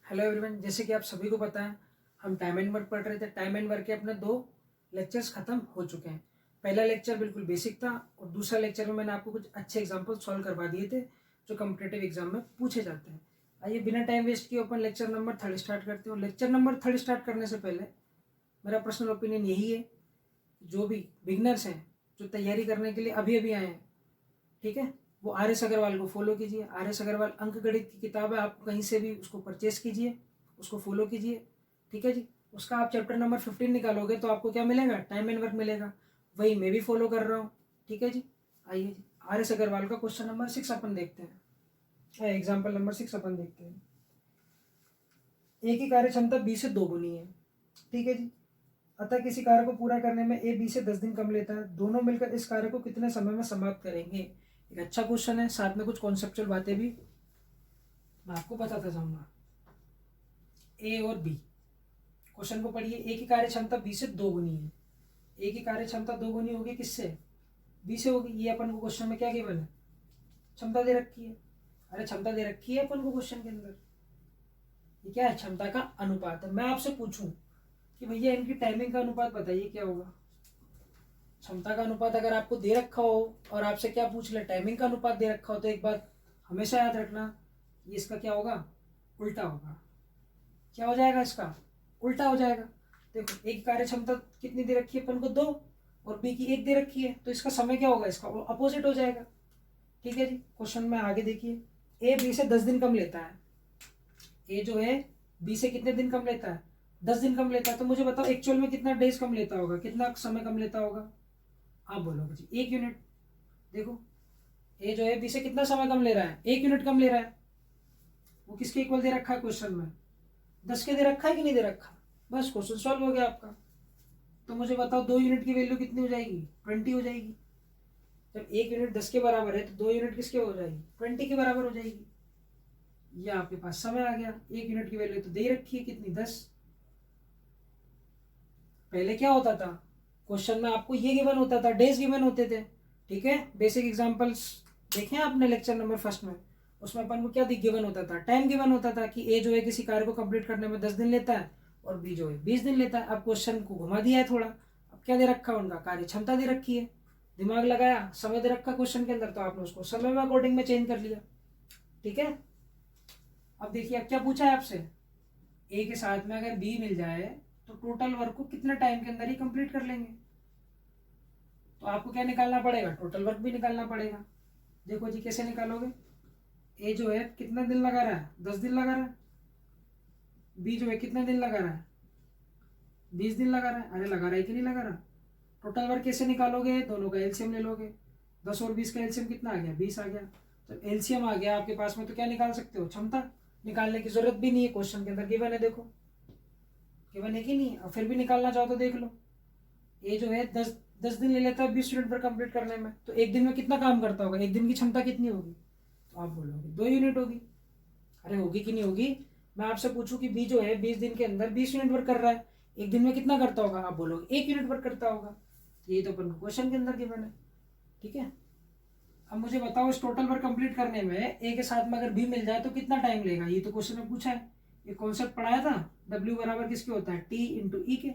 Hello everyone, जैसे कि आप सभी को पता है हम टाइम एंड वर्क पढ़ रहे थे। टाइम एंड वर्क के अपने 2 लेक्चर्स खत्म हो चुके हैं। पहला लेक्चर बिल्कुल बेसिक था और दूसरा लेक्चर में मैंने आपको कुछ अच्छे एग्जांपल सॉल्व करवा दिए थे जो कॉम्पिटिटिव एग्जाम में पूछे जाते हैं। आइए बिना टाइम वेस्ट किए अपन लेक्चर नंबर 3 स्टार्ट करते हो। लेक्चर नंबर 3 स्टार्ट करने से पहले मेरा पर्सनल ओपिनियन यही है, जो भी बिगनर्स हैं, जो तैयारी करने के लिए अभी अभी आए हैं, ठीक है, वो आर एस अग्रवाल को फॉलो कीजिए। आर एस अग्रवाल अंक गणित की किताब है, आप कहीं से भी उसको परचेस कीजिए, उसको फॉलो कीजिए, ठीक है जी। उसका आप चैप्टर नंबर 15 निकालोगे तो आपको क्या मिलेगा? टाइम एंड वर्क मिलेगा। वही मैं भी फॉलो कर रहा हूँ, ठीक है जी। आइए जी, आर एस अग्रवाल का क्वेश्चन नंबर 6 अपन देखते हैं। एग्जाम्पल नंबर 6 अपन देखते हैं। ए की कार्य क्षमता बी से 2 गुनी है, ठीक है जी। अतः किसी कार्य को पूरा करने में ए बी से 10 दिन कम लेता है। दोनों मिलकर इस कार्य को कितने समय में समाप्त करेंगे? एक अच्छा क्वेश्चन है, साथ में कुछ कॉन्सेप्चुअल बातें भी मैं आपको बताता जाऊंगा। ए और बी क्वेश्चन को पढ़िए। ए की कार्य क्षमता बी से 2 गुनी है। ए की कार्य क्षमता 2 गुनी होगी किससे? बी से होगी। ये अपन को क्वेश्चन में क्या गिवन है? क्षमता दे रखी है। अरे क्षमता दे रखी है अपन को क्वेश्चन के अंदर। ये क्या है? क्षमता का अनुपात है। मैं आपसे पूछूं कि भैया इनकी टाइमिंग का अनुपात बताइए, क्या होगा? क्षमता का अनुपात अगर आपको दे रखा हो और आपसे क्या पूछ ले, टाइमिंग का अनुपात दे रखा हो, तो एक बात हमेशा याद रखना, ये इसका क्या होगा? उल्टा होगा। क्या हो जाएगा? इसका उल्टा हो जाएगा। देखो, एक कार्य क्षमता कितनी दे रखी है अपन को? 2, और बी की 1 दे रखी है, तो इसका समय क्या होगा? इसका अपोजिट हो जाएगा, ठीक है जी। क्वेश्चन में आगे देखिए। ए बी से 10 दिन कम लेता है। ए जो है बी से कितने दिन कम लेता है? 10 दिन कम लेता है। तो मुझे बताओ एक्चुअल में कितना डेज कम लेता होगा, कितना समय कम लेता होगा? आप बोलोगे जी 1 यूनिट। देखो, ए जो है बी से कितना समय कम ले रहा है? 1 यूनिट कम ले रहा है। वो किसके इक्वल दे रखा है क्वेश्चन में? 10 के दे रखा है कि नहीं दे रखा? बस क्वेश्चन सॉल्व हो गया आपका। तो मुझे बताओ 2 यूनिट की वैल्यू कितनी हो जाएगी? 20 हो जाएगी। जब 1 यूनिट 10 के बराबर है तो 2 यूनिट किसके हो जाएगी? 20 के बराबर हो जाएगी। ये आपके पास समय आ गया। 1 यूनिट की वैल्यू तो दे रखी है कितनी? 10। पहले क्या होता था? क्वेश्चन में आपको ये गिवन होता था, डेज गिवन होते थे, ठीक है। बेसिक एग्जांपल्स देखे आपने लेक्चर नंबर 1 में। उसमें अपन को क्या गिवन होता था? टाइम गिवन होता था कि ए जो है किसी कार्य को कंप्लीट करने में 10 दिन लेता है और बी जो है 20 दिन लेता है। अब क्वेश्चन को घुमा दिया है थोड़ा। अब क्या दे रखा है? उनका कार्य क्षमता दे रखी है। दिमाग लगाया, समय दे रखा क्वेश्चन के अंदर, तो आपने उसको समय में अकॉर्डिंग में चेंज कर लिया, ठीक है। अब देखिए, अब क्या पूछा है आपसे? ए के साथ में अगर बी मिल जाए तो टोटल वर्क को कितने टाइम के अंदर ही कंप्लीट कर लेंगे? तो आपको क्या निकालना पड़ेगा? टोटल वर्क भी निकालना पड़ेगा। देखो जी, कैसे निकालोगे? ए जो है कितना दिन लगा रहा है? 10 दिन लगा रहा है। बी जो है कितना दिन लगा रहा है? 20 दिन लगा रहा है। अरे लगा रहा है कि नहीं लगा रहा? टोटल वर्क कैसे निकालोगे? दोनों का एलसीएम ले लोगे। 10 और 20 का एलसीएम कितना आ गया? 20 आ गया। तो एलसीएम आ गया आपके पास में, तो क्या निकाल सकते हो? क्षमता। निकालने की जरूरत भी नहीं है, क्वेश्चन के अंदर गिवन है। देखो गिवन है कि नहीं? और फिर भी निकालना चाहो तो देख लो। ए जो है 10 दिन ले लेता है 20 यूनिट पर कंप्लीट करने में, तो एक दिन में कितना काम करता होगा? एक दिन की क्षमता कितनी होगी? तो आप बोलोगे 2 यूनिट होगी। अरे होगी कि नहीं होगी? मैं आपसे पूछूं कि बी जो है 20 दिन के अंदर 20 यूनिट वर्क कर रहा है, एक दिन में कितना करता होगा? आप बोलोगे 1 यूनिट वर्क करता होगा। ये तो अपन क्वेश्चन के अंदर गिवन है, ठीक है। अब मुझे बताओ, इस टोटल वर्क कंप्लीट करने में ए के साथ में अगर बी मिल जाए तो कितना टाइम लेगा? ये तो क्वेश्चन में पूछा है। ये कॉन्सेप्ट पढ़ाया था। डब्ल्यू बराबर किसके होता है? टी इंटू ई के।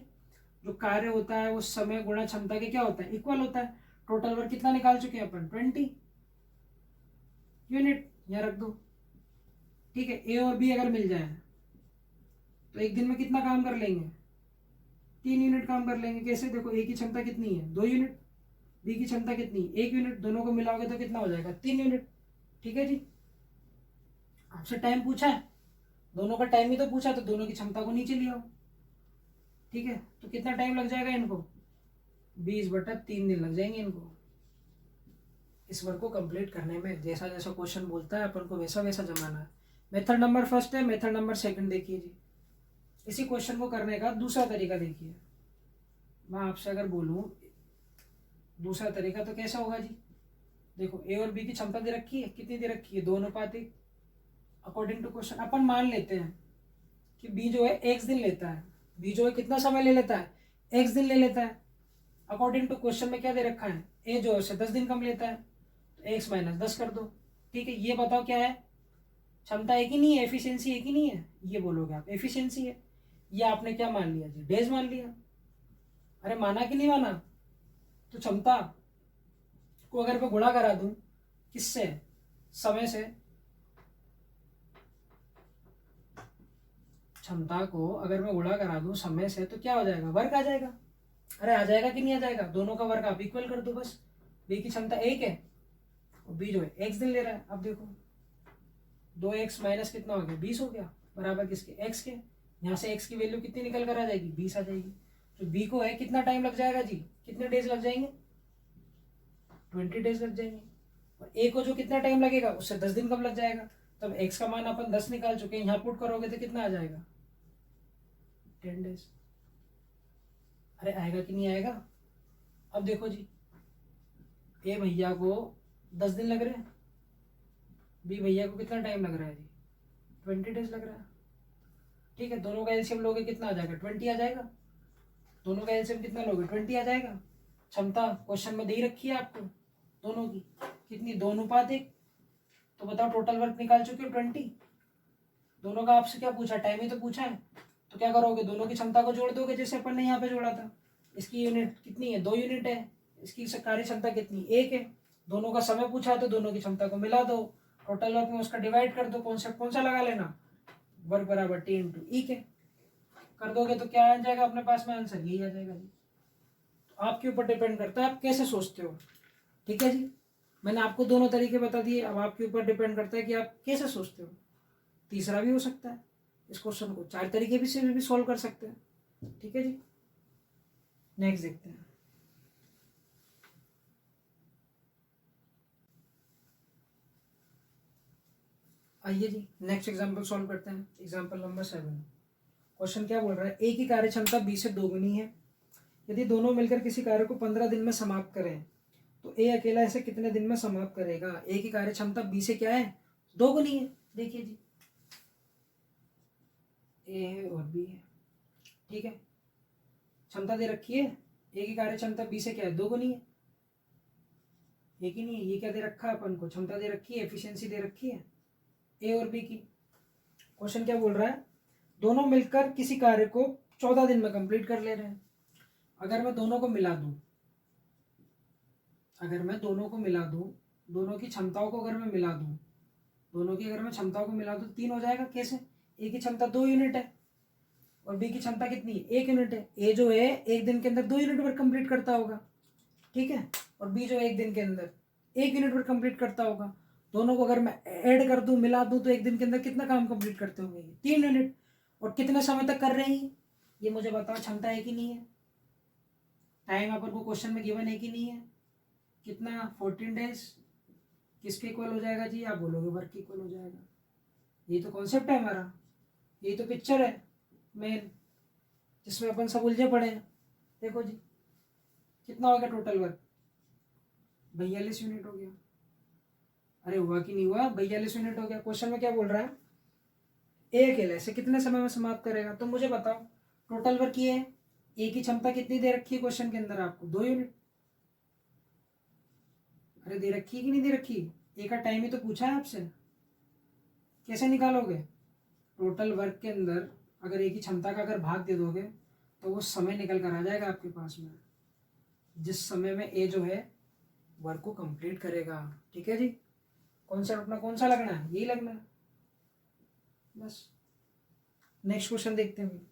जो कार्य होता है वो समय गुणा क्षमता के क्या होता है? इक्वल होता है। टोटल वर्क कितना निकाल चुके हैं अपन? 20 यूनिट। यहाँ रख दो, ठीक है। ए और बी अगर मिल जाए तो एक दिन में कितना काम कर लेंगे? 3 यूनिट काम कर लेंगे। कैसे? देखो, ए की क्षमता कितनी है? 2 यूनिट। बी की क्षमता कितनी? 1 यूनिट। दोनों को मिलाओगे तो कितना हो जाएगा? 3 यूनिट, ठीक है जी। आपसे टाइम पूछा है, दोनों का टाइम ही तो पूछा, तो दोनों की क्षमता को नीचे ले आओ, ठीक है। तो कितना टाइम लग जाएगा इनको? 20/3 दिन लग जाएंगे इनको इस वर्क को कंप्लीट करने में। जैसा जैसा क्वेश्चन बोलता है अपन को वैसा वैसा जमाना है। मेथड नंबर 1 है। मेथड नंबर 2 देखिए जी। इसी क्वेश्चन को करने का दूसरा तरीका देखिए। मैं आपसे अगर बोलूं दूसरा तरीका तो कैसा होगा जी? देखो, ए और बी की क्षमता दे रखी है, कितनी दे रखी है? 2:1। अकॉर्डिंग टू क्वेश्चन अपन मान लेते हैं कि बी जो है एक्स दिन लेता है। बी जो है कितना समय ले लेता है? एक्स दिन ले लेता है। अकॉर्डिंग टू क्वेश्चन में क्या दे रखा है? ए जो है 10 दिन कम लेता है, तो एक्स माइनस 10 कर दो, ठीक है। ये बताओ क्या है? क्षमता एक ही नहीं है, एफिशिएंसी एक ही नहीं है, ये बोलोगे आप एफिशिएंसी है। ये आपने क्या मान लिया जी, डेज मान लिया। अरे माना कि नहीं माना? तो क्षमता को अगर मैं गुणा करा दूं किससे, समय से, क्षमता को अगर मैं गुणा करा दूं समय से तो क्या हो जाएगा, वर्क आ जाएगा। अरे आ जाएगा कि नहीं आ जाएगा? दोनों का वर्क आप इक्वल कर दो बस। बी की क्षमता एक है और बी जो है एक्स दिन ले रहा है। अब देखो 2x माइनस कितना हो गया, 20 हो गया, बराबर किसके, एक्स के। यहाँ से एक्स की वैल्यू कितनी निकल कर आ जाएगी, 20 आ जाएगी। तो बी को है कितना टाइम लग जाएगा जी, कितने डेज लग जाएंगे, 20 डेज लग जाएंगे। और ए को जो कितना टाइम लगेगा उससे 10 दिन कम लग जाएगा। तब एक्स का मान अपन 10 निकाल चुके हैं, यहाँ पुट करोगे तो कितना आ जाएगा, 10 डेज। अरे आएगा कि नहीं आएगा? अब देखो जी, ए भैया को 10 दिन लग रहे हैं, बी भैया को कितना टाइम लग रहा है जी, 20 डेज लग रहा है। ठीक है, दोनों का एलसीएम लोगे कितना आ जाएगा, 20 आ जाएगा। दोनों का एलसीएम कितना लोगे, 20 आ जाएगा। क्षमता क्वेश्चन में दे ही रखी है आपको दोनों की, कितनी, 2:1। तो बताओ टोटल वर्क निकाल चुके हो 20। दोनों का आपसे क्या पूछा, टाइम ही तो पूछा है। तो क्या करोगे, दोनों की क्षमता को जोड़ दोगे जैसे अपन ने यहाँ पे जोड़ा था। इसकी यूनिट कितनी है, 2 यूनिट है। इसकी कार्य क्षमता कितनी, 1 है। दोनों का समय पूछा है तो दोनों की क्षमता को मिला दो, टोटल वर्क में उसका डिवाइड कर दो, कॉन्सेप्ट कौन सा लगा लेना, वर्क बराबर टी इंटू ई के। कर दोगे तो क्या आ जाएगा अपने पास में, आंसर यही आ जाएगा जी। तो आपके ऊपर डिपेंड करता है आप कैसे सोचते हो। ठीक है जी, मैंने आपको दोनों तरीके बता दिए, अब आपके ऊपर डिपेंड करता है कि आप कैसे सोचते हो। तीसरा भी हो सकता है, इस क्वेश्चन को 4 तरीके भी से भी सॉल्व कर सकते हैं। ठीक है जी, नेक्स्ट देखते हैं। आइए जी नेक्स्ट एग्जांपल सॉल्व करते हैं। Example number 7। क्वेश्चन क्या बोल रहा है, ए की कार्य क्षमता बी से दोगुनी है। यदि दोनों मिलकर किसी कार्य को 15 दिन में समाप्त करें तो ए अकेला इसे कितने दिन में समाप्त करेगा। ए की कार्य क्षमता बी से क्या है, दोगुनी है। देखिए जी, ए है और बी है, ठीक है। क्षमता दे रखी है, ए की कार्य क्षमता बी से क्या है, दोगुनी है। एक ही नहीं है, ये क्या दे रखा है अपन को, क्षमता दे रखी है, एफिशिएंसी दे रखी है ए और बी की। क्वेश्चन क्या बोल रहा है, दोनों मिलकर किसी कार्य को 14 दिन में कंप्लीट कर ले रहे हैं। अगर मैं दोनों को मिला दूं, दोनों की क्षमताओं को अगर मैं मिला दूं, दोनों की अगर मैं क्षमताओं को मिला दूं 3 हो जाएगा। कैसे, ए की क्षमता 2 यूनिट है और बी की क्षमता कितनी है, 1 यूनिट है। ए जो है 1 दिन के अंदर 2 यूनिट वर्क कंप्लीट करता होगा, ठीक है, और बी जो 1 दिन के अंदर 1 यूनिट वर्क कंप्लीट करता होगा। दोनों को अगर मैं ऐड कर दूं, मिला दूं, तो 1 दिन के अंदर कितना काम कंप्लीट करते होंगे, 3 यूनिट। और कितने समय तक कर रहे हैं ये मुझे बताओ, क्षमता एक ही नहीं है, टाइम अपन को क्वेश्चन में गिवन एक ही नहीं है, कितना 14 डेज। किसके इक्वल हो जाएगा जी, आप बोलोगे वर्क के इक्वल हो जाएगा। यही तो कॉन्सेप्ट है हमारा, यही तो पिक्चर है मेन, जिसमें अपन सब उलझे पड़े हैं। देखो जी कितना हो गया टोटल वर्क, 42 यूनिट हो गया। अरे हुआ कि नहीं हुआ, 42 यूनिट हो गया। क्वेश्चन में क्या बोल रहा है, ए अकेले से कितने समय में समाप्त करेगा। तो मुझे बताओ टोटल वर्क ये है, ए की क्षमता कितनी दे रखी है क्वेश्चन के अंदर आपको, 2 यूनिट। अरे दे रखी है कि नहीं दे रखी, ए का टाइम ही तो पूछा है आपसे, कैसे निकालोगे। टोटल वर्क के अंदर अगर ए की क्षमता का अगर भाग दे दोगे तो वो समय निकल कर आ जाएगा आपके पास में, जिस समय में ए जो है वर्क को कंप्लीट करेगा। ठीक है जी, कॉन्सेप्ट अपना कौन सा लगना है, यही लगना है बस। नेक्स्ट क्वेश्चन देखते हैं।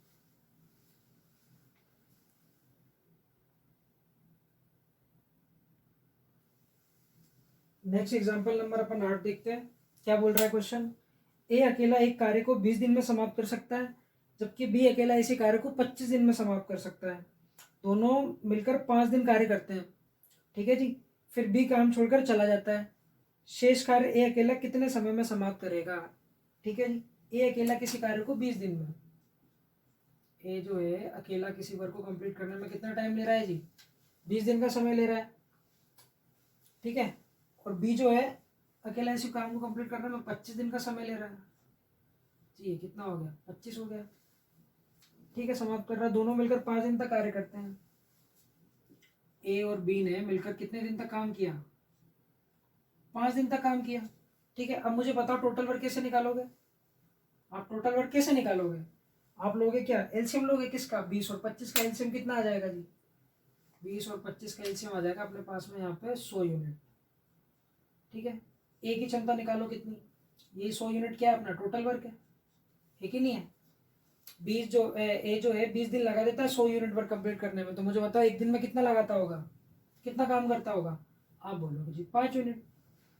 नेक्स्ट एग्जांपल नंबर अपन 8 देखते हैं। क्या बोल रहा है क्वेश्चन, ए अकेला एक कार्य को 20 दिन में समाप्त कर सकता है, जबकि बी अकेला इसी कार्य को 25 दिन में समाप्त कर सकता है। दोनों मिलकर 5 दिन कार्य करते हैं, ठीक है जी। फिर बी काम छोड़कर चला जाता है। शेष कार्य ए अकेला कितने समय में समाप्त करेगा। ठीक है जी, ए अकेला किसी कार्य को 20 दिन में, ए जो है अकेला किसी वर्क को कंप्लीट करने में कितना टाइम ले रहा है जी, 20 दिन का समय ले रहा है, ठीक है। और बी जो है अकेला इसी काम को कंप्लीट करने में 25 दिन का समय ले रहा है जी। कितना हो गया, 25 हो गया, ठीक है। समाप्त कर रहा है, दोनों मिलकर 5 दिन तक कार्य करते हैं। ए और बी ने मिलकर कितने दिन तक काम किया, 5 दिन तक काम किया। ठीक है, अब मुझे बताओ टोटल वर्क कैसे निकालोगे। आप टोटल वर्क कैसे निकालोगे, आप लोगे क्या, एलसीएम लोगे किसका, 20 और 25 का एलसीएम कितना आ जाएगा जी, 20 और 25 का एलसीएम आ जाएगा अपने पास में यहाँ पे 100 यूनिट। ठीक है, ए की क्षमता निकालो कितनी, ये 100 यूनिट क्या है अपना टोटल वर्क है कि नहीं है। 20 जो ए जो है 20 दिन लगा देता है 100 यूनिट वर्क कंप्लीट करने में, तो मुझे बताओ एक दिन में कितना लगाता होगा, कितना काम करता होगा। आप बोलोगे जी 5 यूनिट,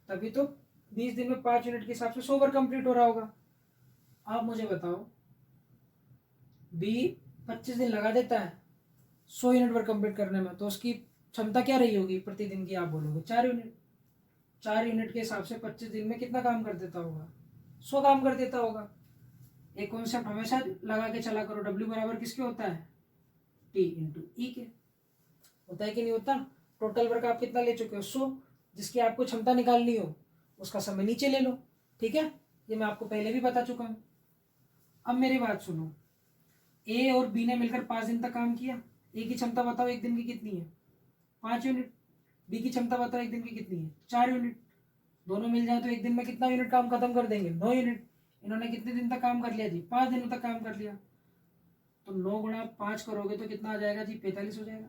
तभी तो 20 दिन में 5 यूनिट के हिसाब से 100 वर्क कंप्लीट हो रहा होगा। आप मुझे बताओ बी 25 दिन लगा देता है 100 यूनिट वर्क कंप्लीट करने में, तो उसकी क्षमता क्या रही होगी प्रतिदिन की, आप बोलोगे 4 यूनिट। 4 यूनिट के हिसाब से 25 दिन में कितना काम कर देता होगा, 100 काम कर देता होगा। एक कॉन्सेप्ट हमेशा लगा के चला करो, डब्ल्यू बराबर किसके होता है, टी इंटू ई के, होता है कि नहीं होता। टोटल वर्क आप कितना ले चुके हो 100, जिसकी आपको क्षमता निकालनी हो उसका समय नीचे ले लो। ठीक है, ये मैं आपको पहले भी बता चुका हूँ। अब मेरी बात सुनो, ए और बी ने मिलकर 5 दिन तक काम किया, ए की क्षमता बताओ एक दिन की कितनी है 5 यूनिट, बी की क्षमता बताओ एक दिन की कितनी है 4 यूनिट। दोनों मिल जाए तो एक दिन में कितना यूनिट काम खत्म कर देंगे 9 यूनिट। इन्होंने कितने दिन तक काम कर लिया जी 5 दिनों तक काम कर लिया, तो 9 गुणा 5 करोगे तो कितना आ जाएगा जी 45 हो जाएगा।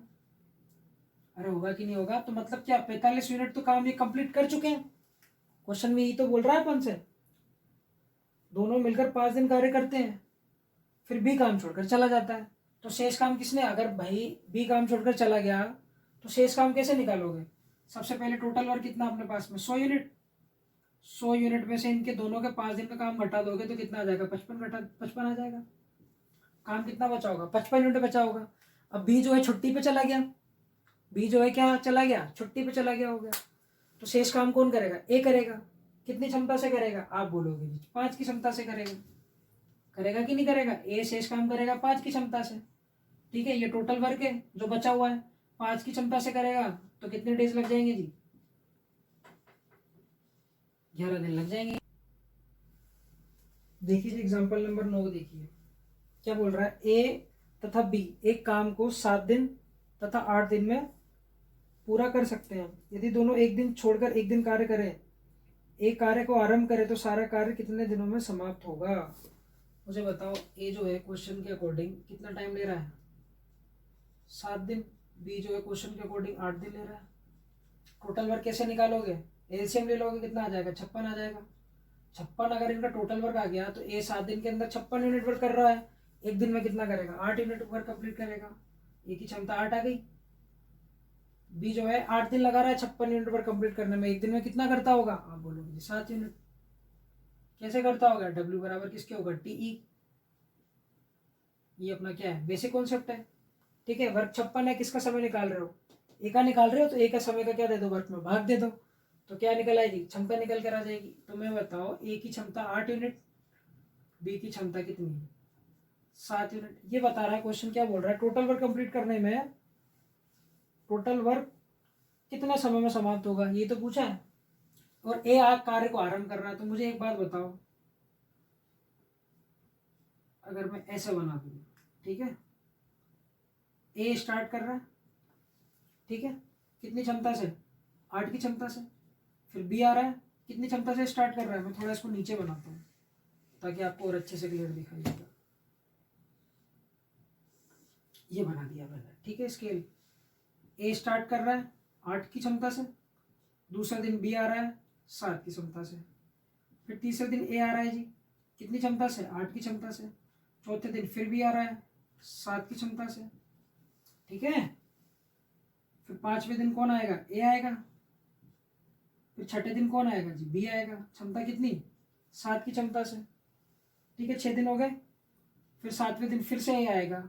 अरे होगा कि नहीं होगा, तो मतलब क्या 45 यूनिट तो काम ये कंप्लीट कर चुके हैं, क्वेश्चन में यही तो बोल रहा है अपन से। दोनों मिलकर 5 दिन कार्य करते हैं, फिर बी काम छोड़कर चला जाता है, तो शेष काम किसने, अगर भाई बी काम छोड़कर चला गया तो शेष काम कैसे निकालोगे। सबसे पहले टोटल वर्क कितना अपने पास में 100 यूनिट, 100 यूनिट में से इनके दोनों के 5 दिन का काम घटा दोगे तो कितना आ जाएगा 55 आ जाएगा। काम कितना बचा होगा 55 यूनिट बचा होगा। अब बी जो है छुट्टी पे चला गया, बी जो है क्या चला गया छुट्टी पे चला गया हो गया, तो शेष काम कौन करेगा, ए करेगा। कितनी क्षमता से करेगा, आप बोलोगे जी 5 की क्षमता से करेगा, करेगा कि नहीं करेगा, ए शेष काम करेगा 5 की क्षमता से। ठीक है, ये टोटल वर्क है जो बचा हुआ है 5 की क्षमता से करेगा, तो कितने डेज लग जाएंगे जी 11 दिन लग जाएंगे। देखिए एग्जाम्पल नंबर 9 देखिए क्या बोल रहा है, ए तथा बी एक काम को 7 दिन तथा 8 दिन में पूरा कर सकते हैं। यदि दोनों एक दिन छोड़कर एक दिन कार्य करें, एक कार्य को आरंभ करें तो सारा कार्य कितने दिनों में समाप्त होगा। मुझे बताओ ए जो है क्वेश्चन के अकॉर्डिंग कितना टाइम ले रहा है 7 दिन, बी जो है क्वेश्चन के अकॉर्डिंग 8 दिन ले रहा है। टोटल वर्क कैसे निकालोगे, एलसीएम ले लोगे कितना आ जाएगा 56 आ जाएगा। 56 अगर इनका टोटल वर्क आ गया तो ए 7 दिन के अंदर 56 यूनिट वर्क कर रहा है, एक दिन में कितना करेगा 8 यूनिट वर्क कंप्लीट करेगा, ए की क्षमता 8 आ गई। बी जो है 8 दिन लगा रहा है 56 यूनिट वर्क कंप्लीट करने में, एक दिन में कितना करता होगा, आप बोलोगे 7 यूनिट। कैसे करता होगा, डब्ल्यू बराबर किसके होगा टीई, ये अपना क्या है बेसिक कॉन्सेप्ट है। ठीक है, वर्क 56 है, किसका समय निकाल रहे हो, ए का निकाल रहे हो, तो ए का समय का क्या दे दो वर्क में भाग दे दो, तो क्या निकल आएगी क्षमता निकल कर आ जाएगी। तो मैं बताओ ए की क्षमता 8 यूनिट, बी की क्षमता कितनी है 7 यूनिट। ये बता रहा है क्वेश्चन क्या बोल रहा है, टोटल वर्क कंप्लीट करने में टोटल वर्क कितने समय में समाप्त होगा, ये तो पूछा है। और ए कार्य को आरंभ कर रहा है, तो मुझे एक बात बताओ, अगर मैं ऐसा बना दूँ, ठीक है, ए स्टार्ट कर रहा है, ठीक है, कितनी क्षमता से 8 की क्षमता से, फिर बी आ रहा है कितनी क्षमता से स्टार्ट कर रहा है, मैं थोड़ा इसको नीचे बनाता हूँ ताकि आपको और अच्छे से क्लियर दिखाई देगा। ये बना दिया मैंने, ठीक है, स्केल ए स्टार्ट कर रहा है 8 की क्षमता से, दूसरे दिन बी आ रहा है 7 की क्षमता से, फिर तीसरे दिन ए आ रहा है जी कितनी क्षमता से 8 की क्षमता से, चौथे दिन फिर बी आ रहा है 7 की क्षमता से, ठीक है, फिर पांचवें दिन कौन आएगा ए आएगा, फिर छठे दिन कौन आएगा जी बी आएगा, क्षमता कितनी 7 की क्षमता से, ठीक है, 6 दिन हो गए, फिर 7वें दिन फिर से ए आएगा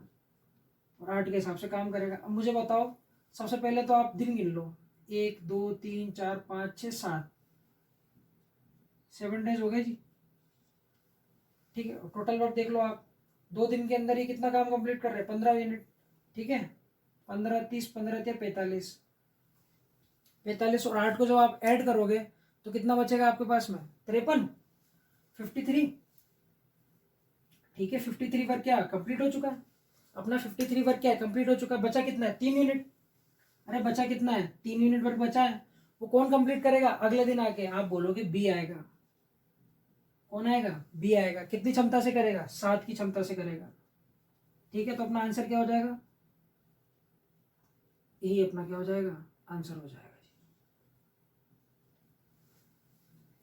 और 8 के हिसाब से काम करेगा। अब मुझे बताओ सबसे पहले तो आप दिन गिन लो, 1 2 3 4 5 6 7, 7 डेज हो गए जी, ठीक है। टोटल वर्क देख लो आप, 2 दिन के अंदर ही कितना काम कंप्लीट कर रहे हैं 15 यूनिट, ठीक है, 15 30 15 45, 45 और 8 को जब आप ऐड करोगे तो कितना बचेगा आपके पास में 53, 53, ठीक है, 53 वर्क क्या कंप्लीट हो चुका है अपना, 53 वर्क क्या है कंप्लीट हो चुका है। बचा कितना है 3 यूनिट, अरे बचा कितना है 3 यूनिट वर्क बचा है, वो कौन कंप्लीट करेगा अगले दिन आके, आप बोलोगे बी आएगा। कौन आएगा? बी आएगा। कितनी क्षमता से करेगा? 7 की क्षमता से करेगा। ठीक है, तो अपना आंसर क्या हो जाएगा? यही अपना क्या हो जाएगा? आंसर हो जाएगा जी।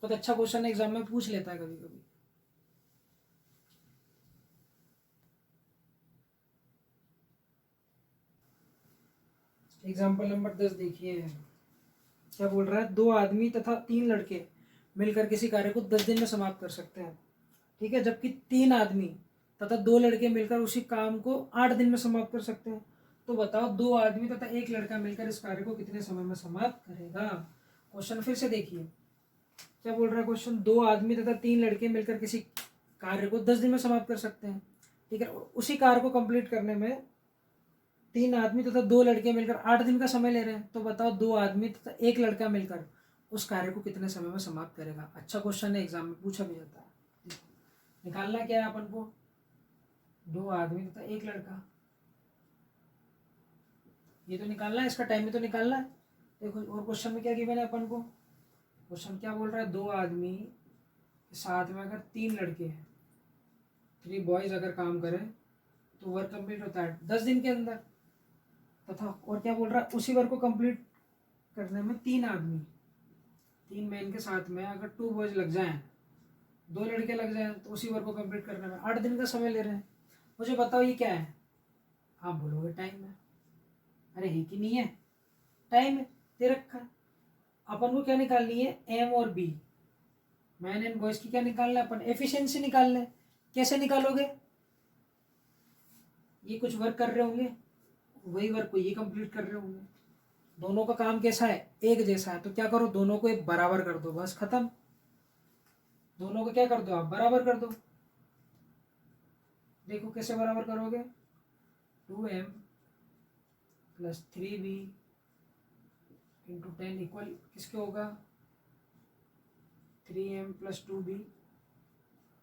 बहुत अच्छा क्वेश्चन एग्जाम में पूछ लेता है कभी कभी। एग्जाम्पल नंबर 10 देखिए, क्या बोल रहा है? 2 आदमी तथा 3 लड़के मिलकर किसी कार्य को 10 दिन में समाप्त कर सकते हैं। ठीक है, जबकि 3 आदमी तथा 2 लड़के मिलकर उसी काम को 8 दिन में समाप्त कर सकते हैं। तो बताओ 2 आदमी तथा 1 लड़का मिलकर इस कार्य को कितने समय में समाप्त करेगा? क्वेश्चन फिर से देखिए, क्या बोल रहा है क्वेश्चन? 2 आदमी तथा 3 लड़के मिलकर किसी कार्य को 10 दिन में समाप्त कर सकते हैं। ठीक है, उसी कार्य को कंप्लीट करने में 3 आदमी तथा 2 लड़के मिलकर 8 दिन का समय ले रहे हैं। तो बताओ 2 आदमी तथा 1 लड़का मिलकर उस कार्य को कितने समय में समाप्त करेगा? अच्छा क्वेश्चन है, एग्जाम में पूछा भी जाता है। निकालना क्या है अपन को? 2 आदमी तथा 1 लड़का, ये तो निकालना है, इसका टाइम भी तो निकालना है। देखो और क्वेश्चन में क्या गिवन है अपन को? क्वेश्चन क्या बोल रहा है? 2 आदमी के साथ में अगर 3 लड़के हैं, 3 बॉयज अगर काम करें तो वर्क कंप्लीट होता है 10 दिन के अंदर। तथा और क्या बोल रहा है? उसी वर्क को कंप्लीट करने में 3 आदमी, 3 मैन के साथ में अगर 2 बॉयज लग जाएं, 2 लड़के लग जाएं, तो उसी वर्क को कंप्लीट करने में 8 दिन का समय ले रहे हैं। मुझे बताओ ये क्या है? आप बोलोगे टाइम है। अरे है कि नहीं है? टाइम है, दे रखा है। अपन को क्या निकालनी है? एम और बी, मैन एंड बॉयज की क्या निकालना है? अपन एफिशिएंसी निकालना है। कैसे निकालोगे? ये कुछ वर्क कर रहे होंगे, वही वर्क को ये कंप्लीट कर रहे होंगे, दोनों का काम कैसा है? एक जैसा है। तो क्या करो? दोनों को एक बराबर कर दो, बस खत्म। दोनों को क्या कर दो? आप बराबर कर दो। देखो कैसे बराबर करोगे? 2m plus 3b into 10 equal किसके होगा? 3m प्लस 2b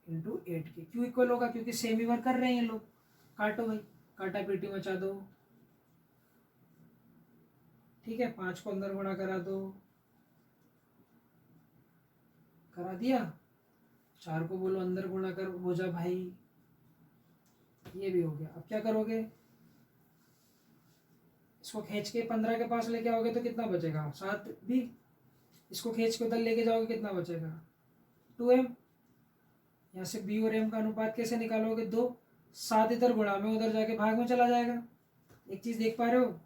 इंटू 8 के। क्यों इक्वल होगा? क्योंकि सेम ही वर्क कर रहे हैं ये लोग। काटो भाई, काटा पीटी मचा दो। ठीक है, 5 को अंदर गुणा करा दो, करा दिया। 4 को बोलो अंदर गुणा कर, हो जा भाई, ये भी हो गया। अब क्या करोगे? इसको खींच के 15 के पास लेके आओगे तो कितना बचेगा? 7 भी। इसको खींच के उधर लेके जाओगे, कितना बचेगा? 2m। यहाँ से b और m का अनुपात कैसे निकालोगे? 2। 7 इधर गुणा में उधर जाके भाग में चला जाएगा। एक चीज देख पा रहे हो?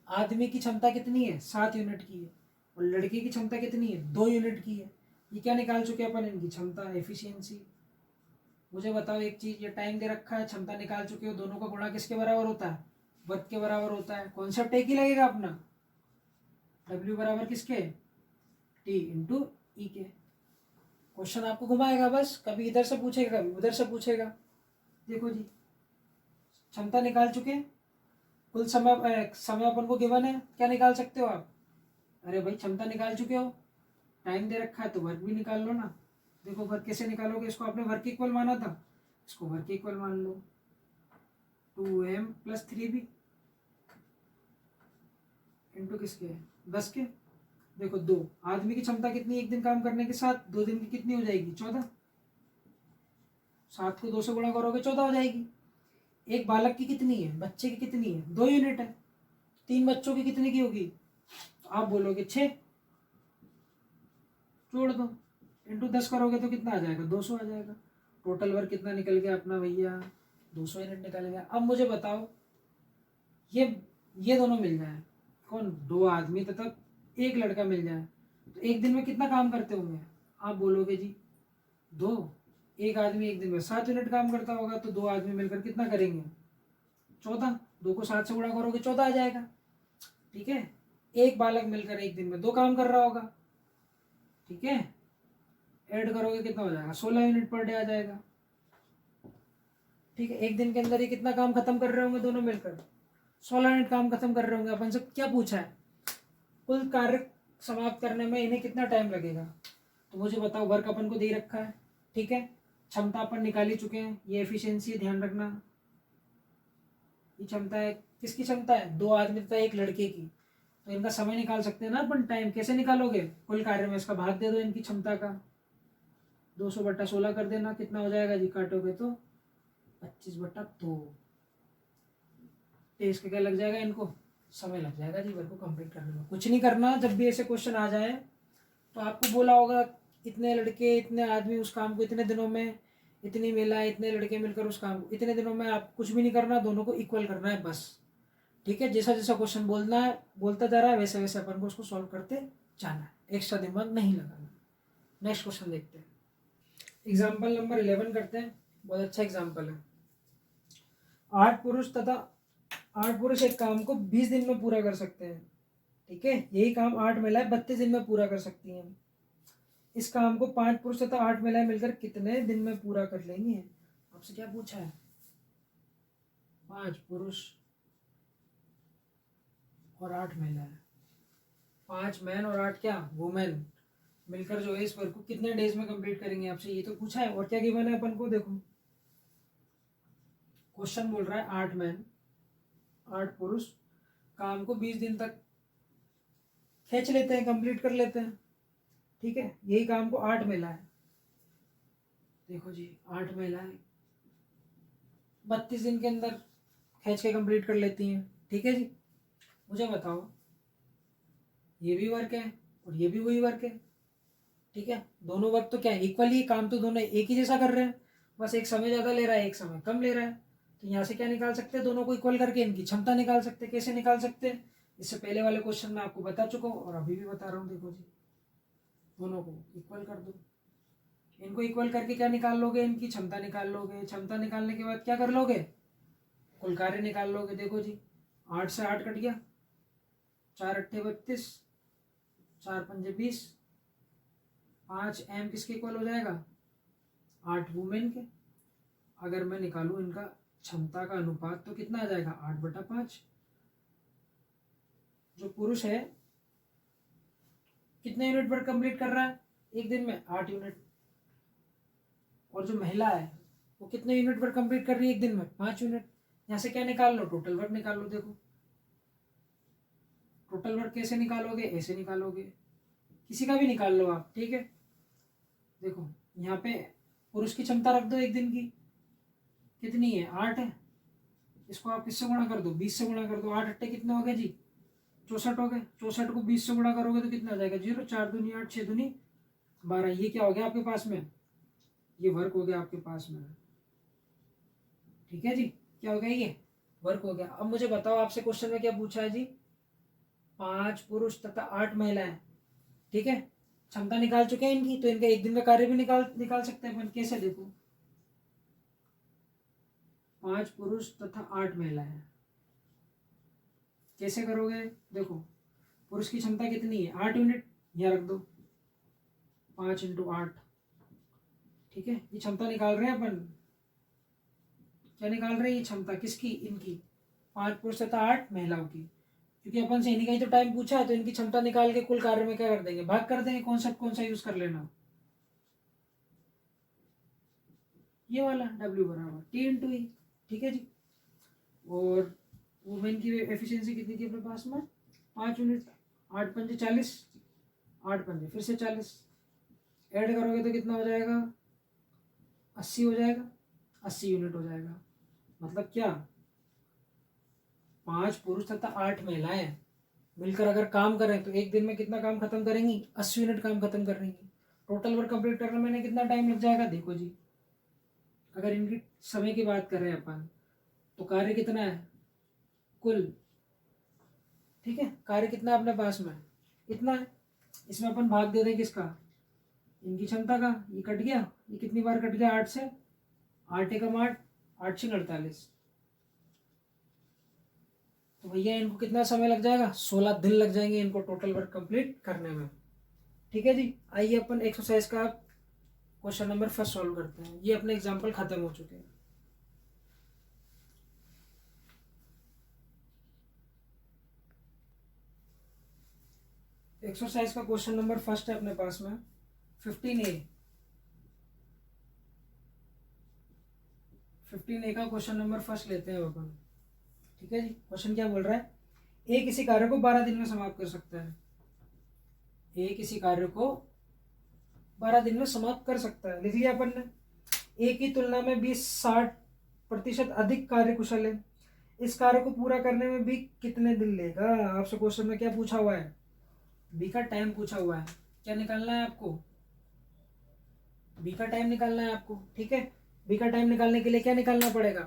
आदमी की क्षमता कितनी है? 7 यूनिट की है, और लड़की की क्षमता कितनी है? 2 यूनिट की है। ये क्या निकाल चुके अपन? इनकी क्षमता, एफिशिएंसी। मुझे बताओ एक चीज, ये टाइम दे रखा है, क्षमता निकाल चुके हो, दोनों का गुणा किसके बराबर होता है? वर्क के बराबर होता है। कॉन्सेप्ट एक ही लगेगा अपना, W बराबर किसके? T इंटू ई के। क्वेश्चन आपको घुमाएगा बस, कभी इधर से पूछेगा कभी उधर से पूछेगा। देखो जी, क्षमता निकाल चुके हैं, कुल समय अपन को गिवन है, क्या निकाल सकते हो आप? अरे भाई क्षमता निकाल चुके हो, टाइम दे रखा है तो वर्क भी निकाल लो ना। देखो वर्क कैसे निकालोगे? इसको आपने वर्क इक्वल माना था, इसको वर्क इक्वल मान लो। 2m प्लस 3b इंटू किसके? 10 के। देखो 2 आदमी की क्षमता कितनी एक दिन काम करने के साथ? 2 दिन की कितनी हो जाएगी? 14। 7 को 2 से गुणा करोगे 14 हो जाएगी। एक बालक की कितनी है? बच्चे की कितनी है? 2 यूनिट है। 3 बच्चों की कितनी की होगी? तो आप बोलोगे 6। जोड़ दो, इंटू 10 करोगे तो कितना आ जाएगा? 200 आ जाएगा। टोटल वर्क कितना निकल गया अपना भैया? 200 यूनिट निकल गया। अब मुझे बताओ, ये ये दोनों मिल जाए, कौन? 2 आदमी तथा 1 लड़का मिल जाए, तो एक दिन में कितना काम करते होंगे? आप बोलोगे जी 2। एक आदमी एक दिन में 7 यूनिट काम करता होगा, तो 2 आदमी मिलकर कितना करेंगे? 14। 2 को 7 से गुणा करोगे 14 आ जाएगा। ठीक है, एक बालक मिलकर एक दिन में 2 काम कर रहा होगा। ठीक है, ऐड करोगे कितना हो जाएगा? 16 यूनिट पर डे आ जाएगा। ठीक है, एक दिन के अंदर ये कितना काम खत्म कर रहे होंगे दोनों मिलकर? 16 यूनिट काम खत्म कर रहे होंगे। अपन से क्या पूछा है? कुल कार्य समाप्त करने में इन्हें कितना टाइम लगेगा? तो मुझे बताओ, वर्क अपन को दे रखा है, ठीक है, क्षमता अपन निकाल ही चुके हैं, ये एफिशिएंसी है, ध्यान रखना। ये क्षमता है, किसकी क्षमता है? 2 आदमी तथा 1 लड़के की। तो इनका समय निकाल सकते हैं ना अपन। टाइम कैसे निकालोगे? कुल कार्य में इसका भाग दे दो इनकी क्षमता का। 200/16 कर देना, कितना हो जाएगा जी, काटोगे तो 25/2। इसके क्या लग जाएगा, इनको समय लग जाएगा जी वर्क को कंप्लीट करने में। कुछ नहीं करना, जब भी ऐसे क्वेश्चन आ जाए तो आपको बोला होगा इतने लड़के इतने आदमी उस काम को इतने दिनों में, इतनी महिला इतने लड़के मिलकर उस काम को इतने दिनों में, आप कुछ भी नहीं करना, दोनों को इक्वल करना है बस। ठीक है, जैसा जैसा क्वेश्चन बोलना है बोलता जा रहा है वैसे वैसे अपन को उसको सॉल्व करते जाना है, एक्स्ट्रा दिमाग नहीं लगाना। नेक्स्ट क्वेश्चन देखते हैं, एग्जाम्पल नंबर 11 करते हैं। बहुत अच्छा एग्जाम्पल है। 8 पुरुष एक काम को 20 दिन में पूरा कर सकते हैं। ठीक है, यही काम 8 महिलाएं 32 दिन में पूरा कर सकती हैं। इस काम को 5 पुरुष तथा 8 महिलाएं मिलकर कितने दिन में पूरा कर लेंगी? आपसे क्या पूछा है? 5 पुरुष और 8 महिलाएं, 5 मैन और 8 क्या, वुमेन, मिलकर जो है इस वर्क को कितने डेज में कंप्लीट करेंगे, आपसे ये तो पूछा है। और क्या गिवन है अपन को, देखो क्वेश्चन बोल रहा है 8 मैन 8 पुरुष काम को 20 दिन तक खींच लेते हैं, कंप्लीट कर लेते हैं। ठीक है, यही काम को 8 महिलाएं, देखो जी 8 महिलाएं 32 दिन के अंदर खींच के कंप्लीट कर लेती हैं। ठीक है जी, मुझे बताओ ये भी वर्क है और ये भी वही वर्क है। ठीक है, दोनों वर्क तो क्या है, इक्वली, काम तो दोनों एक ही जैसा कर रहे हैं, बस एक समय ज़्यादा ले रहा है, एक समय कम ले रहा है। तो यहाँ से क्या निकाल सकते हैं, दोनों को इक्वल करके इनकी क्षमता निकाल सकते हैं। कैसे निकाल सकते हैं, इससे पहले वाले क्वेश्चन में आपको बता चुका हूँ और अभी भी बता रहा हूँ। देखो जी, दोनों को इक्वल कर दो, इनको इक्वल करके क्या निकाल लोगे, इनकी क्षमता निकाल लोगे। क्षमता निकालने के बाद क्या कर लोगे, कुल कार्य निकाल लोगे। देखो जी 8 से 8 कट गया, 4 8 32, 4 5 20, 5 एम किसके इक्वल हो जाएगा, 8 वुमेन के। अगर मैं निकालूं इनका क्षमता का अनुपात तो कितना आ जाएगा, 8/5। जो पुरुष है कितने यूनिट वर्क कंप्लीट कर रहा है एक दिन में, 8 यूनिट। और जो महिला है वो कितने यूनिट वर्क कंप्लीट कर रही है एक दिन में, 5 यूनिट। यहाँ से क्या निकाल लो, टोटल वर्क निकाल लो। देखो टोटल वर्क कैसे निकालोगे, ऐसे निकालोगे, किसी का भी निकाल लो आप। ठीक है, देखो यहाँ पे पुरुष की क्षमता रख दो एक दिन की, कितनी है, 8 है। इसको आप किससे गुणा कर दो, 20 से गुणा कर दो। 8 8 कितने हो गए जी, 64 हो गए। 64 को 20 से गुणा करोगे तो कितना आ जाएगा, 0। 4 दूनी 8, 6 दूनी 12। ये क्या हो गया आपके पास में, ये वर्क हो गया आपके पास में। ठीक है जी, क्या हो गया, ये वर्क हो गया। अब मुझे बताओ आपसे क्वेश्चन में क्या पूछा है जी, 5 पुरुष तथा 8 महिलाएं। ठीक है, क्षमता निकाल चुके हैं इनकी, तो इनका एक दिन का कार्य भी निकाल सकते हैं अपन। कैसे, देखो 5 पुरुष तथा 8 महिलाएं, कैसे करोगे, देखो पुरुष की क्षमता कितनी है, 8 यूनिट, यह रख दो 5 × 8। ठीक है, ये क्षमता निकाल रहे हैं अपन, क्या निकाल रहे हैं, ये क्षमता किसकी, इनकी, 5 पुरुष तथा 8 महिलाओं की। क्योंकि अपन से इन्हीं का ही तो टाइम पूछा है, तो इनकी क्षमता निकाल के कुल कार्य में क्या कर देंगे, भाग कर देंगे। कॉन्सेप्ट कौन सा यूज कर लेना, ये वाला, W = T × E। ठीक है जी, और वुमेन की एफिशिएंसी कितनी थी अपने पास में, 5 यूनिट। 8 पंजे 40, 8 पंजे फिर से 40, ऐड करोगे तो कितना हो जाएगा, 80 हो जाएगा, 80 यूनिट हो जाएगा। मतलब क्या, 5 पुरुष तथा 8 महिलाएं मिलकर अगर काम करें तो एक दिन में कितना काम खत्म करेंगी, 80 यूनिट काम खत्म करेंगी। टोटल वर्क कंप्लीट करने में कितना टाइम लग जाएगा, देखो जी अगर इनकी समय की बात करें अपन तो कार्य कितना है कुल, ठीक है, कार्य कितना है अपने पास में, इतना है। इसमें अपन भाग दे दें किसका, इनकी क्षमता का। ये कट गया, ये कितनी बार कट गया, 8 से, 8 एकम 8, 8 6 48। तो भैया इनको कितना समय लग जाएगा, 16 दिन लग जाएंगे इनको टोटल वर्क कंप्लीट करने में। ठीक है जी, आइए अपन एक्सरसाइज का क्वेश्चन नंबर फर्स्ट सॉल्व करते हैं। ये अपने एग्जाम्पल खत्म हो चुके हैं। एक्सरसाइज का क्वेश्चन नंबर फर्स्ट है अपने पास में 15A। 15A का क्वेश्चन नंबर फर्स्ट लेते हैं अपन। ठीक है जी, क्वेश्चन क्या बोल रहा है, ए किसी कार्य को 12 दिन में समाप्त कर सकता है। ए किसी कार्य को 12 दिन में समाप्त कर सकता है। लिख लिया अपन ने। ए की तुलना में बी 60% अधिक कार्यकुशल है। इस कार्य को पूरा करने में बी कितने दिन लेगा? आपसे क्वेश्चन में क्या पूछा हुआ है? बी का टाइम पूछा हुआ है। क्या निकालना है आपको? बी का टाइम निकालना है आपको। ठीक है, बी का टाइम निकालने के लिए क्या निकालना पड़ेगा?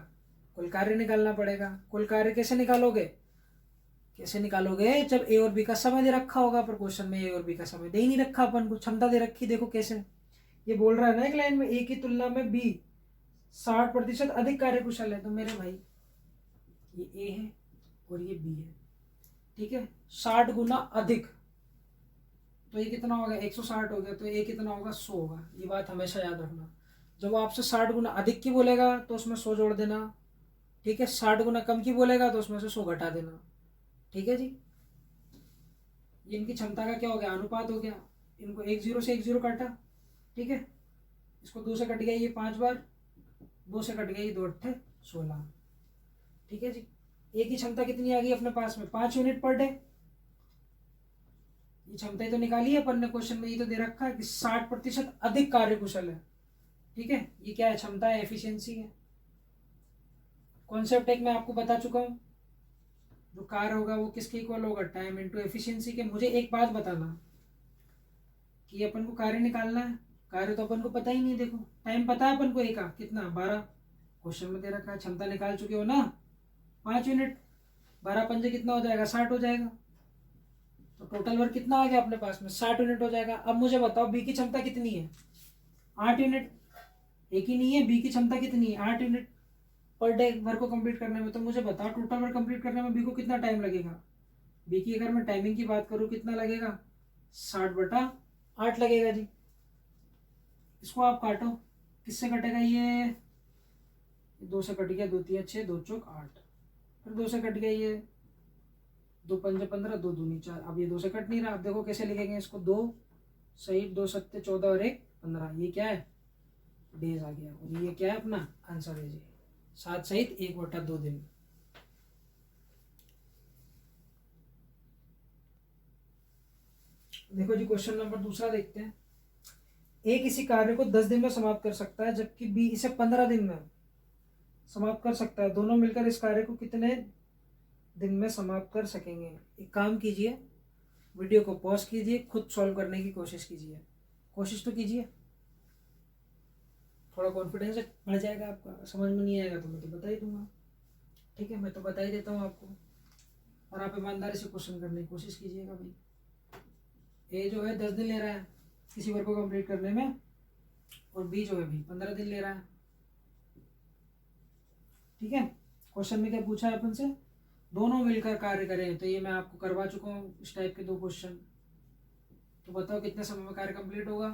कुल कार्य निकालना पड़ेगा। कुल कार्य कैसे निकालोगे? कैसे निकालोगे? जब ए और बी का समय दे रखा होगा, पर क्वेश्चन में ए और बी का समय दे ही नहीं रखा अपन को, क्षमता दे रखी। देखो कैसे ये बोल रहा है ना एक लाइन में, ए की तुलना में बी 60% अधिक कार्यकुशल है। तो मेरे भाई ये ए है और ये बी है। ठीक है, 60 गुना अधिक, तो ये कितना होगा? 160 हो गया। तो ये कितना होगा? 100 होगा। ये बात हमेशा याद रखना। जब वो आपसे 60 गुना अधिक की बोलेगा तो उसमें 100 जोड़ देना। ठीक है, 60 गुना कम की बोलेगा तो उसमें से 100 घटा देना। ठीक है जी, ये इनकी क्षमता का क्या हो गया? अनुपात हो गया। इनको 1 0 से 1 0 काटा। ठीक है, इसको 2 से कट गया ये 5 बार, 2 से कट गया ये 2 8 16। ठीक है जी, ए की क्षमता कितनी आ गई अपने पास में? 5 यूनिट पर डे। ये क्षमता ही तो निकाली है अपन ने, क्वेश्चन में ये तो दे रखा है कि 60% अधिक कार्यकुशल है। ठीक है, ये क्या है? क्षमता है, एफिशिएंसी है। कॉन्सेप्ट एक मैं आपको बता चुका हूँ। जो कार्य होगा वो किसके इक्वल होगा? टाइम इनटू एफिशिएंसी के। मुझे एक बात बताना कि अपन को कार्य निकालना है। कार्य तो अपन को पता ही नहीं। देखो टाइम पता है अपन को, एक का कितना? 12। क्वेश्चन में दे रखा है, क्षमता निकाल चुके हो ना, 5 यूनिट। 12 पंजे कितना हो जाएगा? 60 हो जाएगा। तो टोटल वर्क कितना आ गया अपने पास में? 60 यूनिट हो जाएगा। अब मुझे बताओ बी की क्षमता कितनी है? 8 यूनिट। एक ही नहीं है, बी की क्षमता कितनी है? 8 यूनिट पर डे वर्क को कंप्लीट करने में। तो मुझे बताओ टोटल वर्क कंप्लीट करने में बी को कितना टाइम लगेगा? बी की अगर मैं टाइमिंग की बात करूँ कितना लगेगा? 60/8 लगेगा जी। इसको आप काटो, किससे कटेगा ये? 2 से कट गया, 2 3 6, 2 चौक 8। फिर 2 से कट गया ये, 2 पंजे 15, 2 दूनी 4। अब ये 2 से कट नहीं रहा। अब देखो कैसे लिखेंगे इसको? 2 सही, 2 सत्ते 14 और 1 15। ये क्या है? डेज आ गया। और ये क्या है अपना आंसर है जी? 7 सहित 1/2 दिन। देखो जी, क्वेश्चन नंबर दूसरा देखते हैं। ए किसी कार्य को 10 दिन में समाप्त कर सकता है, जबकि बी इसे 15 दिन में समाप्त कर सकता है। दोनों मिलकर इस कार्य को कितने दिन में समाप्त कर सकेंगे? एक काम कीजिए, वीडियो को पॉज कीजिए, खुद सॉल्व करने की कोशिश कीजिए। कोशिश तो कीजिए, थोड़ा कॉन्फिडेंस बढ़ जाएगा आपका। समझ में नहीं आएगा तो मैं तो बता ही दूंगा। ठीक है, मैं तो बता ही देता हूँ आपको। और आप ईमानदारी से क्वेश्चन करने की कोशिश कीजिएगा भाई। ए जो है 10 दिन ले रहा है किसी वर्क को कंप्लीट करने में, और बी जो है भी 15 दिन ले रहा है। ठीक है, क्वेश्चन में क्या पूछा है अपन से? दोनों मिलकर कार्य करें। तो ये मैं आपको करवा चुका हूँ इस टाइप के 2 क्वेश्चन। तो बताओ कितने समय में कार्य कंप्लीट होगा?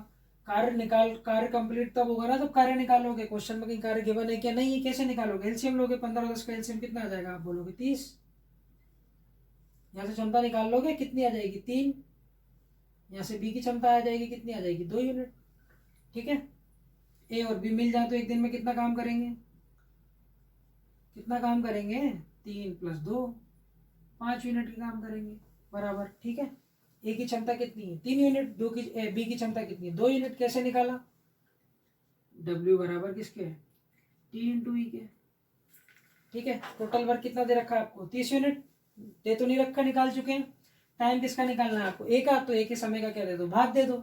कार्य कंप्लीट तब होगा ना जब कार्य निकालोगे। क्वेश्चन में कहीं कार्य गिवन है क्या? नहीं है। कैसे निकालोगे? एलसीएम लोगे। 15 10 का एलसीएम कितना आ जाएगा? आप बोलोगे 30। यहाँ से क्षमता निकाल लोगे, कितनी आ जाएगी? 3। यहाँ से बी की क्षमता आ जाएगी, कितनी आ जाएगी? 2 यूनिट। ठीक है, ए और बी मिल जाए तो एक दिन में कितना काम करेंगे? कितना काम करेंगे? 3 + 2, 5 यूनिट की काम करेंगे बराबर। ठीक है, ए की क्षमता कितनी है? 3 यूनिट। दो की बी की क्षमता कितनी है? 2 यूनिट। कैसे निकाला? डब्ल्यू बराबर किसके? टी इंटू ई के। ठीक है, टोटल वर्क कितना दे रखा है आपको? 30 यूनिट। दे तो नहीं रखा, निकाल चुके हैं। टाइम किसका निकालना है आपको? ए का। तो ए के समय का क्या दे दो? भाग दे दो।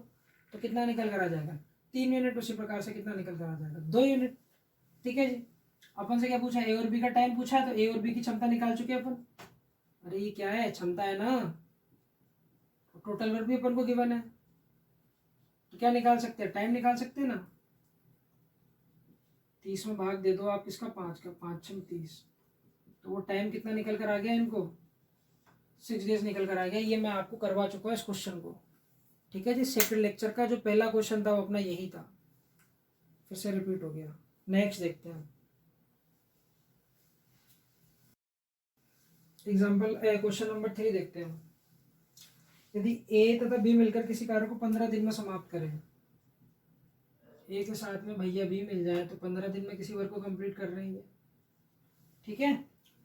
तो कितना निकल कर आ जाएगा? 3 यूनिट। उसी प्रकार से कितना निकल कर आ जाएगा? 2 यूनिट। ठीक है जी, अपन से क्या पूछा? ए और बी का टाइम पूछा है, तो ए और बी की क्षमता निकाल चुके हैं अपन। अरे ये क्या है? क्षमता है ना, टोटल वर्क भी अपन को गिवन है। तो क्या निकाल सकते हैं? टाइम निकाल सकते हैं ना। 30 में भाग दे दो आप इसका 5 का, 5 6 30। तो वो टाइम कितना निकल कर आ गया इनको? 6 डेज निकल कर आ गया। ये मैं आपको करवा चुका हूँ इस क्वेश्चन को। ठीक है जी, सेकंड लेक्चर का जो पहला क्वेश्चन था वो अपना यही था, फिर से रिपीट हो गया। नेक्स्ट देखते हैं एग्जाम्पल, क्वेश्चन नंबर 3 देखते हैं। यदि ए तथा बी मिलकर किसी कार्य को 15 दिन में समाप्त करें। ए के साथ में भैया बी मिल जाए तो 15 दिन में किसी वर्क को कंप्लीट कर रहे हैं। ठीक है,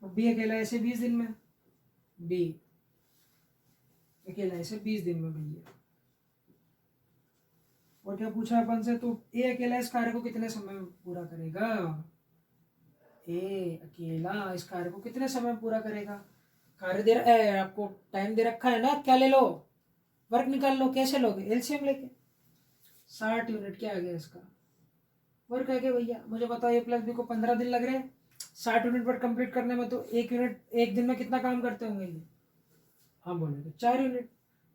और बी अकेला ऐसे 20 दिन में। बी अकेला ऐसे 20 दिन में भैया। और क्या पूछा है अपन से, तो ए अकेला इस कार्य को कितने समय में पूरा करेगा, ए अकेला इस कार्य को कितने समय में पूरा करेगा। कार्य आपको टाइम दे रखा है ना, क्या ले लो, वर्क निकाल लो, कैसे लोगे, एलसीएम लेके। 60 यूनिट क्या आ गया इसका, वर्क आ गया भैया। मुझे बताओ ए प्लस बी को 15 दिन लग रहे हैं 60 यूनिट वर्क कंप्लीट करने में, तो एक यूनिट एक दिन में कितना काम करते होंगे ये, हम बोले तो 4 यूनिट,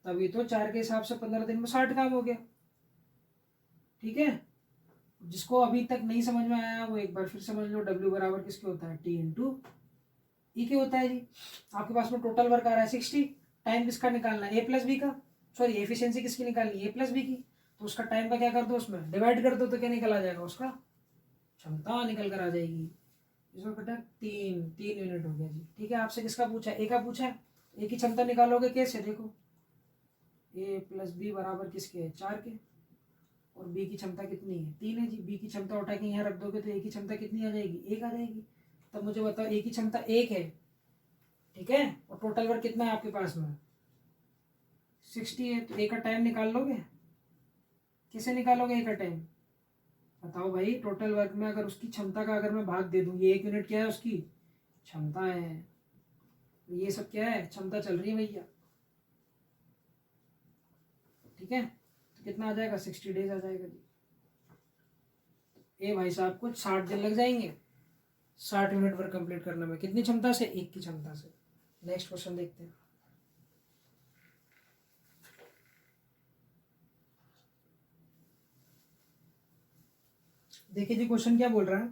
तभी तो 4 के हिसाब से 15 दिन में 60 काम हो गया। ठीक है, जिसको अभी तक नहीं समझ में आया वो एक बार फिर समझ लो, डब्ल्यू बराबर किसके होता है, टी इंटू ई के होता है जी। आपके पास में टोटल वर्क आ रहा है 60, टाइम किसका निकालना है, ए प्लस बी का, सॉरी एफिशिएंसी किसकी निकालनी है, ए प्लस बी की, तो उसका टाइम का क्या कर दो, उसमें डिवाइड कर दो, तो क्या निकल आ जाएगा, उसका क्षमता निकल कर आ जाएगी। इसमें बेटा 3 यूनिट हो गया जी। ठीक है, आपसे किसका पूछा है, ए का पूछा है, ए की क्षमता निकालोगे कैसे, देखो ए प्लस बी बराबर किसके है, 4 के, और बी की क्षमता कितनी है, 3 है जी। बी की क्षमता उठा के यहाँ रख दोगे तो ए की क्षमता कितनी आ जाएगी, 1 आ जाएगी। तब मुझे बताओ ए की क्षमता 1 है, ठीक है, और टोटल वर्क कितना है आपके पास में 60 है, तो ए का टाइम निकाल लोगे, किसे निकालोगे ए का टाइम, बताओ भाई। टोटल वर्क में अगर उसकी क्षमता का अगर मैं भाग दे दूं, ये 1 यूनिट क्या है, उसकी क्षमता है, तो ये सब क्या है, क्षमता चल रही है भैया। ठीक है, तो कितना आ जाएगा, 60 डेज आ जाएगा जी। ए भाई साहब कुछ 60 दिन लग जाएंगे 60 यूनिट वर्क कंप्लीट करने में, कितनी क्षमता से, 1 की क्षमता से। नेक्स्ट क्वेश्चन देखते हैं। देखिए जी, क्वेश्चन क्या बोल रहा है,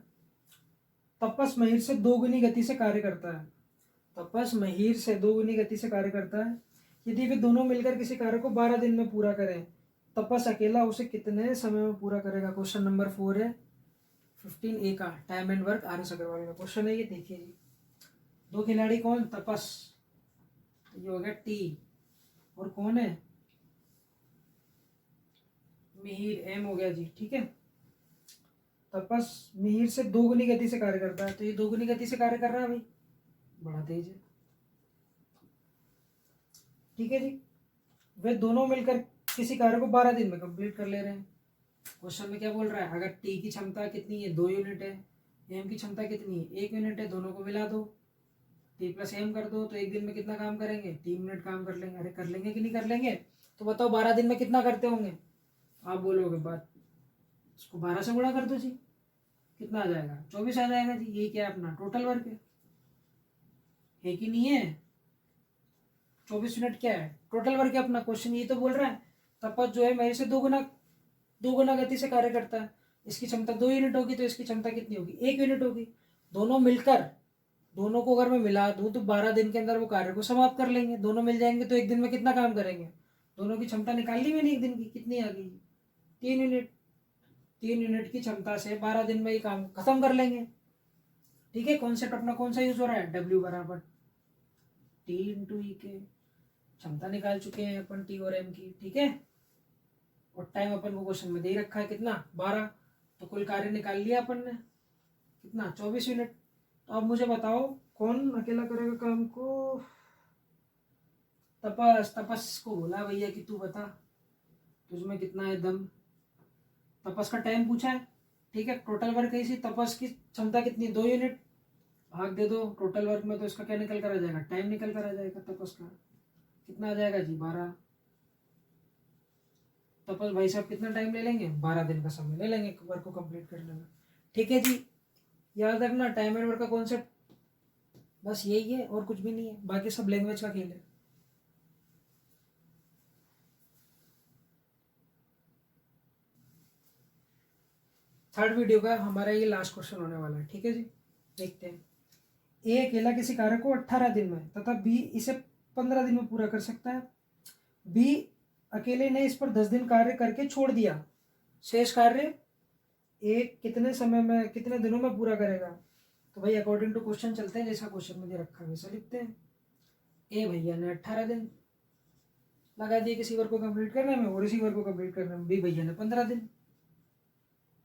तपस महीर से 2 गुनी गति से कार्य करता है, तपस महीर से 2 गुनी गति से कार्य करता है, यदि वे दोनों मिलकर किसी कार्य को 12 दिन में पूरा करें, तपस अकेला उसे कितने समय में पूरा करेगा। क्वेश्चन नंबर 4 है 15A का, time and work R S Agarwal का क्वेश्चन है ये। देखिए जी, दो खिलाड़ी कौन, तपस, ये हो गया टी, और कौन है मिहिर, एम हो गया जी। ठीक है, तपस मिहिर से 2 गुनी गति से कार्य करता है, तो ये 2 गुनी गति से कार्य कर रहा है भाई, बड़ा तेज है। ठीक है जी, वे दोनों मिलकर किसी कार्य को 12 दिन में कंप्लीट कर ले रहे हैं। क्वेश्चन में क्या बोल रहा है, अगर टी की क्षमता कितनी है, 2 यूनिट है, एम की क्षमता कितनी है, 1 यूनिट है, दोनों को मिला दो, टी प्लस एम कर दो, तो एक दिन में कितना काम करेंगे, 3 मिनट काम कर लेंगे। अरे कर लेंगे कि नहीं कर लेंगे, तो बताओ 12 दिन में कितना करते होंगे, आप बोलोगे बात, इसको 12 से गुणा कर दो जी, कितना आ जाएगा, 24 आ जाएगा जी। ये क्या है, अपना टोटल वर्क है कि नहीं है, 24 मिनट क्या है, टोटल वर्क है अपना। क्वेश्चन ये तो बोल रहा है तपस जो है मेरे से 2 गुना गति से कार्य करता है, इसकी क्षमता 2 यूनिट होगी, तो इसकी क्षमता कितनी होगी, 1 यूनिट होगी। दोनों मिलकर, दोनों को अगर मैं मिला दूं तो 12 दिन के अंदर वो कार्य को समाप्त कर लेंगे, दोनों मिल जाएंगे तो एक दिन में कितना काम करेंगे, दोनों की क्षमता निकाल ली मैंने एक दिन की, कितनी आ गई, 3 यूनिट। 3 यूनिट की क्षमता से 12 दिन में ये काम खत्म कर लेंगे। ठीक है, कॉन्सेप्ट अपना कौन सा यूज हो रहा है, डब्ल्यू बराबर टी इंटू ई के, क्षमता निकाल चुके हैं अपन टी और एम की। ठीक है, और टाइम अपन को क्वेश्चन में दे ही रखा है कितना, 12, तो कुल कार्य निकाल लिया अपन ने, कितना, 24 यूनिट। तो अब मुझे बताओ कौन अकेला करेगा काम को, तपस, तपस को बोला भैया कि तू बता तुझमें कितना है दम, तपस का टाइम पूछा है। ठीक है, टोटल वर्क है इसी, तपस की क्षमता कितनी, 2 यूनिट, भाग दे दो टोटल वर्क में, तो इसका क्या निकल कर आ जाएगा, टाइम निकल कर आ जाएगा तपस का, कितना आ जाएगा जी, 12। तपस भाई साहब कितना टाइम ले लेंगे, 12 दिन का समय ले लेंगे वर्क को कंप्लीट करने में। ठीक है जी, याद रखना टाइम एंड वर्क का कॉन्सेप्ट बस यही है और कुछ भी नहीं है, बाकी सब लैंग्वेज का खेल है। थर्ड वीडियो का हमारा ये लास्ट क्वेश्चन होने वाला है। ठीक है जी, देखते हैं। ए अकेला किसी कार्य को 18 दिन में तथा बी इसे 15 दिन में पूरा कर सकता है। बी अकेले ने इस पर 10 दिन कार्य करके छोड़ दिया, शेष कार्य ए कितने समय में, कितने दिनों में पूरा करेगा। तो भाई अकॉर्डिंग टू क्वेश्चन चलते हैं, जैसा क्वेश्चन में दे रखा है वैसा लिखते हैं। ए भैया ने 18 दिन लगा दिए किसी वर्क को कंप्लीट करने में, और इसी वर्क को कंप्लीट करने में बी भैया ने 15 दिन।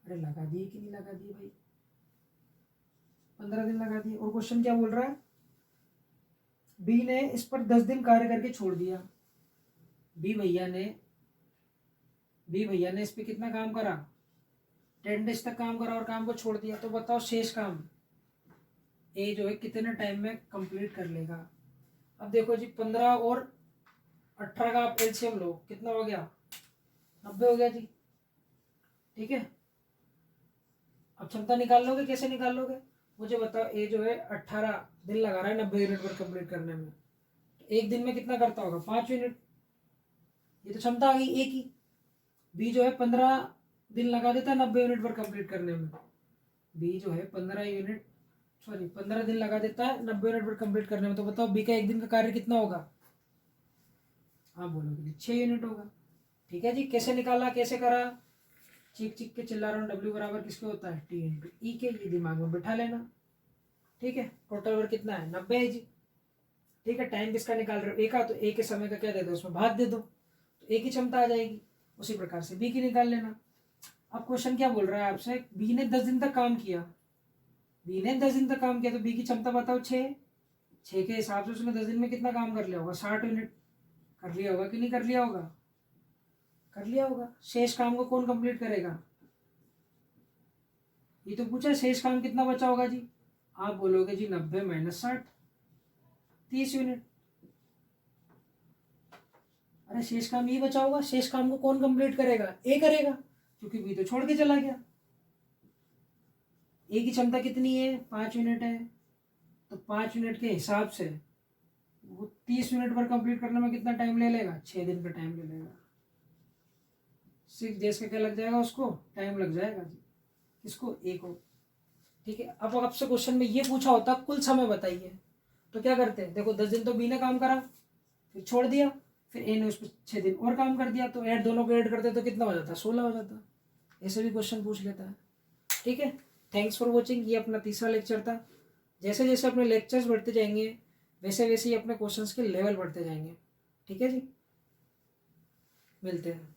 अरे लगा दिए कि नहीं लगा दिए भाई, 15 दिन लगा दिए। और क्वेश्चन क्या बोल रहा है, बी ने इस पर 10 दिन कार्य करके छोड़ दिया, बी भैया ने बी भैया ने इस पे कितना काम करा, 10 डेज तक काम करा और काम को छोड़ दिया। तो बताओ शेष काम ए जो है कितने टाइम में कंप्लीट कर लेगा। अब देखो जी 15 और 18 का आप एलसीएम लो, कितना हो गया, 90 हो गया जी। ठीक है, अब क्षमता निकाल लोगे, कैसे निकाल लोगे, मुझे बताओ। ए जो है 18 दिन लगा रहा है 90 यूनिट पर कंप्लीट करने में, तो एक दिन में कितना करता होगा, 5 यूनिट। ये तो क्षमता आ गई ए की। बी जो है 15 दिन लगा देता है 90 यूनिट पर कंप्लीट करने में। बी जो है 15 दिन लगा देता है 90 यूनिट पर कंप्लीट करने में। तो बताओ बी का एक दिन का कार्य कितना होगा, आप बोलोगे 6 यूनिट होगा। ठीक है जी, कैसे निकाला, कैसे करा, चीख चीख के चिल्ला रहा हूँ। डब्ल्यू बराबर किसके होता है, टी इंटू ई के। ये दिमाग में बिठा लेना। ठीक है, टोटल वर्क कितना है, 90 है जी। ठीक है, टाइम किसका निकाल रहे हो, ए का, तो ए के समय का क्या दे दो, उसमें भाग दे दो, तो ए की क्षमता आ जाएगी। उसी प्रकार से बी की निकाल लेना। अब क्वेश्चन क्या बोल रहा है आपसे, बी ने 10 दिन तक काम किया, बी ने 10 दिन तक काम किया, तो बी की क्षमता बताओ 6। 6 के हिसाब से उसने 10 दिन में कितना काम कर लिया होगा, 60 यूनिट कर लिया होगा कि नहीं कर लिया होगा, कर लिया होगा। शेष काम को कौन कंप्लीट करेगा, ये तो पूछा शेष काम कितना बचा होगा जी। आप बोलोगे जी 90 माइनस 60, 30 यूनिट। अरे शेष काम ये बचा होगा, शेष काम को कौन कंप्लीट करेगा, ए करेगा, क्योंकि बी तो छोड़ के चला गया। ए की क्षमता कितनी है, 5 यूनिट है, तो 5 यूनिट के हिसाब से वो 30 यूनिट पर कंप्लीट करने में कितना टाइम ले लेगा, 6 दिन का टाइम ले लेगा। 6 डेज का क्या लग जाएगा, उसको टाइम लग जाएगा जी, किसको, ए को। ठीक है, अब आपसे क्वेश्चन में ये पूछा होता कुल समय बताइए, तो क्या करते हैं, देखो 10 दिन तो बी ने काम करा, फिर छोड़ दिया, फिर ए ने उस पर 6 दिन और काम कर दिया, तो ऐड दोनों को ऐड करते तो कितना हो जाता, 16 हो जाता। ऐसे भी क्वेश्चन पूछ लेता है। ठीक है, थैंक्स फॉर वॉचिंग। ये अपना तीसरा लेक्चर था। जैसे जैसे अपने लेक्चर्स बढ़ते जाएंगे वैसे वैसे ही अपने क्वेश्चंस के लेवल बढ़ते जाएंगे। ठीक है जी, मिलते हैं।